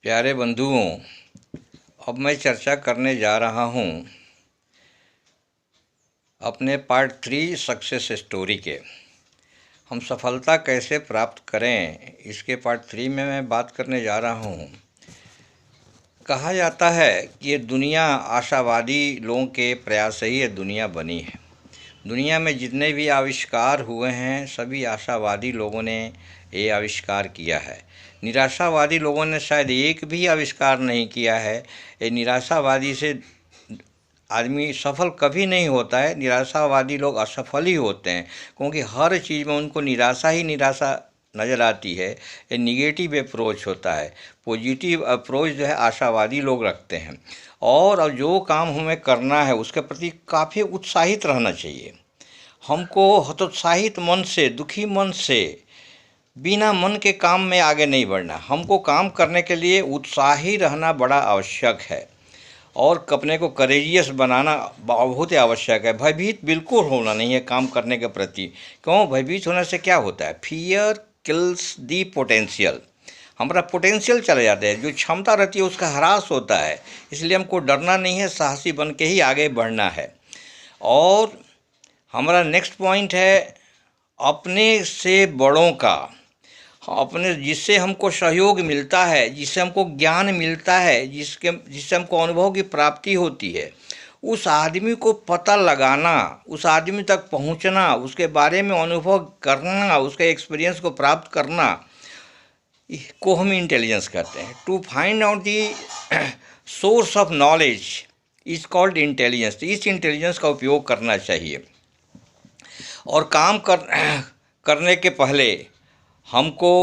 प्यारे बंधुओं, अब मैं चर्चा करने जा रहा हूँ अपने पार्ट 3 सक्सेस स्टोरी के। हम सफलता कैसे प्राप्त करें, इसके पार्ट 3 में मैं बात करने जा रहा हूँ। कहा जाता है कि ये दुनिया आशावादी लोगों के प्रयास से ही ये दुनिया बनी है। दुनिया में जितने भी आविष्कार हुए हैं सभी आशावादी लोगों ने ये आविष्कार किया है। निराशावादी लोगों ने शायद एक भी आविष्कार नहीं किया है। ये निराशावादी से आदमी सफल कभी नहीं होता है। निराशावादी लोग असफल ही होते हैं, क्योंकि हर चीज़ में उनको निराशा ही निराशा नज़र आती है। ये निगेटिव अप्रोच होता है। पॉजिटिव अप्रोच जो है आशावादी लोग रखते हैं। और अब जो काम हमें करना है उसके प्रति काफ़ी उत्साहित रहना चाहिए। हमको हतोत्साहित मन से, दुखी मन से, बिना मन के काम में आगे नहीं बढ़ना। हमको काम करने के लिए उत्साही रहना बड़ा आवश्यक है और अपने को करेजियस बनाना बहुत ही आवश्यक है। भयभीत बिल्कुल होना नहीं है काम करने के प्रति। क्यों? भयभीत होने से क्या होता है? Fear kills the potential. हमारा पोटेंशियल चले जाते हैं, जो क्षमता रहती है उसका ह्रास होता है। इसलिए हमको डरना नहीं है, साहसी बन के ही आगे बढ़ना है। और हमारा नेक्स्ट पॉइंट है अपने से बड़ों का, अपने जिससे हमको सहयोग मिलता है, जिससे हमको ज्ञान मिलता है, जिससे हमको अनुभव की प्राप्ति होती है, उस आदमी को पता लगाना, उस आदमी तक पहुंचना, उसके बारे में अनुभव करना, उसके एक्सपीरियंस को प्राप्त करना को हम इंटेलिजेंस कहते हैं। To find out the source of knowledge is called intelligence. इस इंटेलिजेंस का उपयोग करना चाहिए। और काम करने के पहले हमको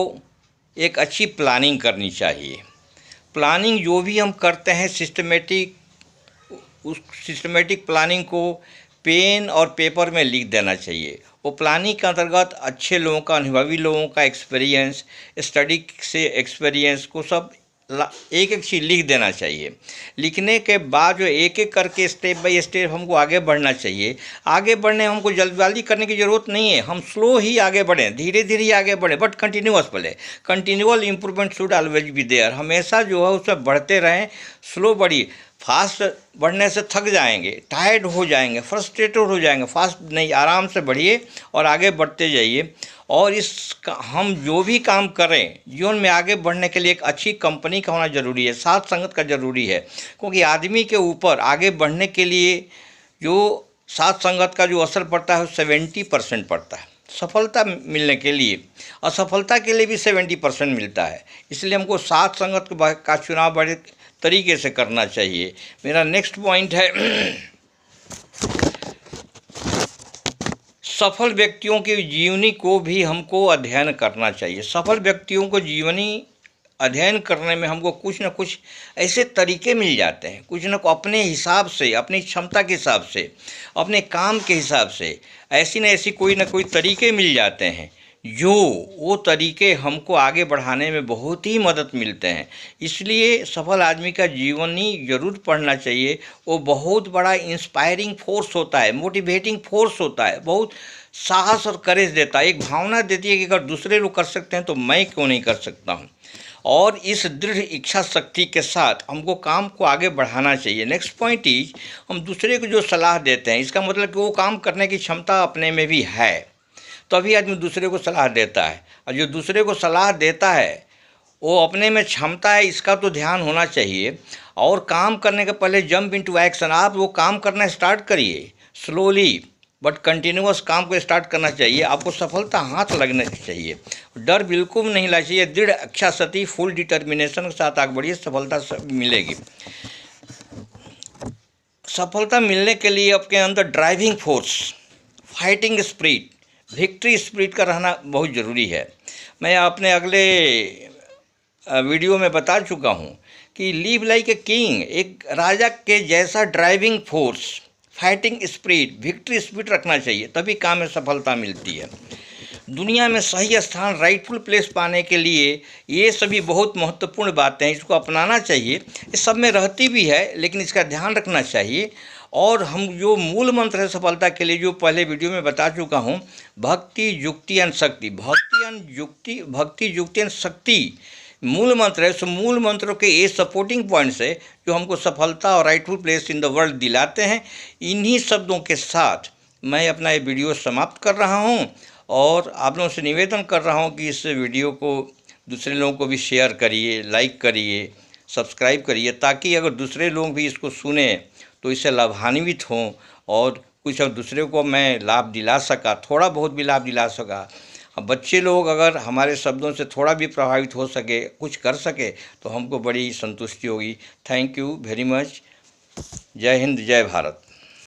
एक अच्छी प्लानिंग करनी चाहिए। प्लानिंग जो भी हम करते हैं उस सिस्टमेटिक प्लानिंग को पेन और पेपर में लिख देना चाहिए। वो प्लानिंग के अंतर्गत अच्छे लोगों का, अनुभवी लोगों का एक्सपीरियंस, स्टडी से एक्सपीरियंस को सब एक एक चीज़ लिख देना चाहिए। लिखने के बाद जो एक एक करके स्टेप बाय स्टेप हमको आगे बढ़ना चाहिए। आगे बढ़ने हमको जल्दबाजी करने की ज़रूरत नहीं है। हम स्लो ही आगे बढ़ें, धीरे धीरे ही आगे बढ़ें, बट कंटिन्यूअस बढ़े। Continual improvement should always be there. हमेशा जो है उसमें बढ़ते रहें। स्लो बढ़िए। फास्ट बढ़ने से थक जाएंगे, टायर्ड हो जाएंगे, फ्रस्ट्रेटेड हो जाएंगे। फास्ट नहीं, आराम से बढ़िए और आगे बढ़ते जाइए। और हम जो भी काम करें जीवन में आगे बढ़ने के लिए एक अच्छी कंपनी का होना ज़रूरी है, साथ संगत का ज़रूरी है। क्योंकि आदमी के ऊपर आगे बढ़ने के लिए जो साथ संगत का जो असर पड़ता है 70% पड़ता है। सफलता मिलने के लिए, असफलता के लिए भी 70% मिलता है। इसलिए हमको साथ संगत का चुनाव बड़े तरीके से करना चाहिए। मेरा नेक्स्ट पॉइंट है सफल व्यक्तियों की जीवनी को भी हमको अध्ययन करना चाहिए। सफल व्यक्तियों को जीवनी अध्ययन करने में हमको कुछ न कुछ ऐसे तरीके मिल जाते हैं, कुछ न कुछ अपने हिसाब से, अपनी क्षमता के हिसाब से, अपने काम के हिसाब से ऐसी न ऐसी कोई न कोई तरीके मिल जाते हैं जो वो तरीके हमको आगे बढ़ाने में बहुत ही मदद मिलते हैं। इसलिए सफल आदमी का जीवनी ज़रूर पढ़ना चाहिए। वो बहुत बड़ा इंस्पायरिंग फोर्स होता है, मोटिवेटिंग फोर्स होता है, बहुत साहस और करेज देता है। एक भावना देती है कि अगर दूसरे लोग कर सकते हैं तो मैं क्यों नहीं कर सकता हूँ। और इस दृढ़ इच्छा शक्ति के साथ हमको काम को आगे बढ़ाना चाहिए। नेक्स्ट पॉइंट इज, हम दूसरे को जो सलाह देते हैं इसका मतलब कि वो काम करने की क्षमता अपने में भी है, तभी आदमी दूसरे को सलाह देता है। और जो दूसरे को सलाह देता है वो अपने में क्षमता है, इसका तो ध्यान होना चाहिए। और काम करने के पहले जंप इनटू एक्शन। आप वो काम करना स्टार्ट करिए, स्लोली बट कंटिन्यूअस काम को स्टार्ट करना चाहिए। आपको सफलता हाथ लगना चाहिए, डर बिल्कुल नहीं लगना चाहिए। दृढ़ इच्छा शक्ति, फुल डिटर्मिनेशन के साथ आगे बढ़िए, सफलता मिलेगी। सफलता मिलने के लिए आपके अंदर driving force, fighting spirit, victory spirit का रहना बहुत ज़रूरी है। मैं अपने अगले वीडियो में बता चुका हूँ कि लिव लाइक ए किंग, एक राजा के जैसा driving force, fighting spirit, victory spirit रखना चाहिए, तभी काम में सफलता मिलती है। दुनिया में सही स्थान, राइटफुल प्लेस पाने के लिए ये सभी बहुत महत्वपूर्ण बातें हैं। इसको अपनाना चाहिए। इस सब में रहती भी है, लेकिन इसका ध्यान रखना चाहिए। और हम जो मूल मंत्र है सफलता के लिए, जो पहले वीडियो में बता चुका हूँ, भक्ति, युक्ति एंड शक्ति। भक्ति, युक्ति एंड शक्ति मूल मंत्र है। उस मूल मंत्रों के ये सपोर्टिंग पॉइंट्स है जो हमको सफलता और rightful place in the world दिलाते हैं। इन्हीं शब्दों के साथ मैं अपना ये वीडियो समाप्त कर रहा हूँ और आप लोगों से निवेदन कर रहा हूँ कि इस वीडियो को दूसरे लोगों को भी शेयर करिए, लाइक करिए, सब्सक्राइब करिए, ताकि अगर दूसरे लोग भी इसको सुने तो इससे लाभान्वित हों और कुछ और दूसरे को मैं लाभ दिला सका, थोड़ा बहुत भी लाभ दिला सका। बच्चे लोग अगर हमारे शब्दों से थोड़ा भी प्रभावित हो सके, कुछ कर सके, तो हमको बड़ी संतुष्टि होगी। Thank you very much. जय हिंद, जय भारत।